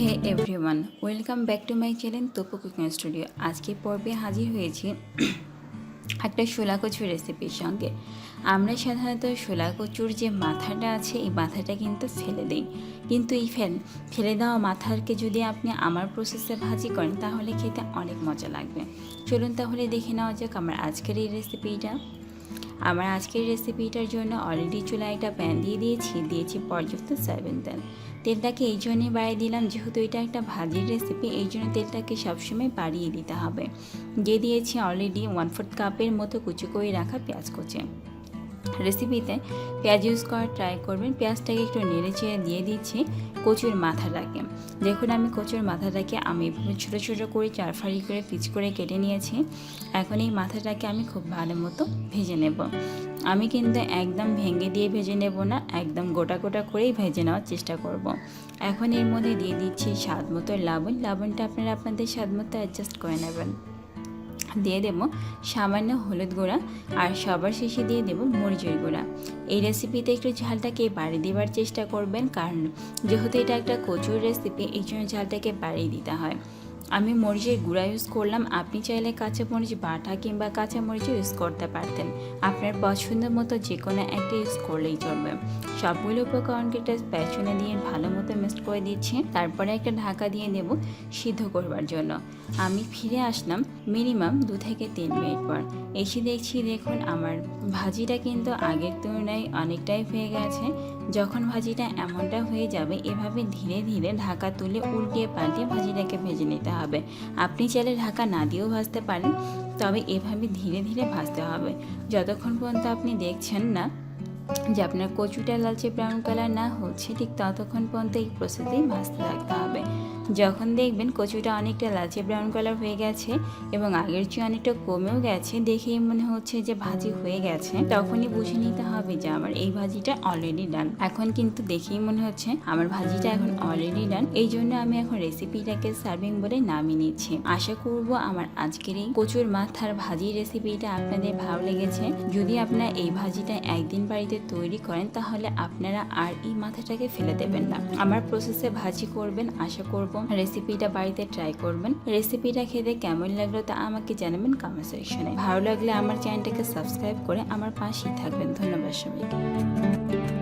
Hey everyone, welcome back to my channel Topu cooking studio. আজকের পর্বে হাজির হয়েছি একটা শোলা কচুর রেসিপির সঙ্গে। আমরা সাধারণত শোলা কচুর যে মাথাটা আছে এই মাথাটা কিন্তু ফেলে দিই, কিন্তু এই ফেলে দেওয়া মাথাকে যদি আপনি আমার প্রসেসে ভাজি করেন তাহলে খেতে অনেক মজা লাগবে। চলুন তাহলে দেখে নেওয়া যাক আমার আজকের এই রেসিপিটা। আমার আজকের রেসিপিটার জন্য অলরেডি চুলায় একটা প্যান দিয়েছি পর্যাপ্ত সয়াবিন তেল। তেলটাকে এই জন্যই বাড়িয়ে দিলাম যেহেতু এটা একটা ভাজির রেসিপি, এই জন্য তেলটাকে সবসময় বাড়িয়ে দিতে হবে। দিয়ে দিয়েছি অলরেডি 1/4 কাপের মতো কুচি করে রাখা পেঁয়াজ কুচি। রেসিপিতে পেঁয়াজ ইউজ করার ট্রাই করবেন। পেঁয়াজটাকে একটু নেড়ে চেড়ে দিয়ে দিচ্ছি কচুর মাথাটাকে। দেখুন আমি কচুর মাথাটাকে আমি ছোটো ছোটো করে 4 ফালি করে পিচ করে কেটে নিয়েছি। এখন এই মাথাটাকে আমি খুব ভালো মতো ভেজে নেব। আমি কিন্তু একদম ভেঙে দিয়ে ভেজে নেব না, একদম গোটা গোটা করেই ভেজে নেওয়ার চেষ্টা করব। এখন এর মধ্যে দিয়ে দিচ্ছি স্বাদ মতো লবণ। লবণটা আপনারা আপনাদের স্বাদ মতো অ্যাডজাস্ট করে নেবেন। দিয়ে দেব সামান্য হলুদ গুঁড়া আর সবার শেষে দিয়ে দেব মরিচের গুঁড়া। এই রেসিপিতে একটু ঝালটাকে বাড়িয়ে দেওয়ার চেষ্টা করবেন, কারণ যেহেতু এটা একটা কচুর রেসিপি এই জন্য ঝালটাকে বাড়িয়ে দিতে হয়। আমি মরিচের গুঁড়া ইউজ করলাম, আপনি চাইলে কাঁচা মরিচ বাটা কিংবা কাঁচা মরিচও ইউজ করতে পারতেন। আপনার পছন্দ মতো যে কোনো একটা ইউজ করলেই চলবে। সবগুলো উপকরণকে একটা স্প্যাচুলা দিয়ে ভালো মতো মিক্সড করে দিচ্ছি। তারপরে একটা ঢাকা দিয়ে দেব সিদ্ধ করবার জন্য। আমি ফিরে আসলাম মিনিমাম 2 থেকে 3 মিনিট পর। এসে দেখুন আমার ভাজিটা কিন্তু আগের তুলনায় অনেকটাই হয়ে গেছে। যখন ভাজিটা এমনটা হয়ে যাবে এভাবে ধীরে ধীরে ঢাকা তুলে উল্টিয়ে পাল্টিয়ে ভাজিটাকে ভেজে নিতে হবে। আপনি চাইলে ঢাকা না দিয়েও ভাজতে পারেন, তবে এভাবে ধীরে ধীরে ভাজতে হবে। যতক্ষণ পর্যন্ত আপনি দেখছেন না যে আপনার কচুটা লালচে ব্রাউন কালার না হচ্ছে, ঠিক ততক্ষণ পর্যন্ত এই প্রসেসেই ভাজতে রাখতে হবে। যখন দেখবেন কচুটা অনেকটা লালচে ব্রাউন কালার হয়ে গেছে এবং আগের চেয়ে অনেকটা কমেও গেছে, দেখেই মনে হচ্ছে যে ভাজি হয়ে গেছে, তখনই বুঝে নিতে হবে যে আমার এই ভাজিটা অলরেডি ডান। এখন কিন্তু দেখেই মনে হচ্ছে আমার ভাজিটা এখন অলরেডি ডান। এই জন্য আমি এখন রেসিপিটাকে সার্ভিং বলে নামিয়ে নিচ্ছি। আশা করব আমার আজকের এই কচুর মাথার ভাজি রেসিপিটা আপনাদের ভালো লেগেছে। যদি আপনারা এই ভাজিটা একদিন বাড়িতে তৈরি করেন তাহলে আপনারা আর এই মাথাটাকে ফেলে দেবেন না। আমার প্রসেসে ভাজি করবেন, আশা করব রেসিপিটা বাড়িতে ট্রাই করবেন। রেসিপিটা খেতে কেমন লাগলো তা আমাকে জানাবেন কমেন্ট সেকশনে। ভালো লাগলে আমার চ্যানেলটাকে সাবস্ক্রাইব করে আমার পাশেই থাকবেন। ধন্যবাদ সবাইকে।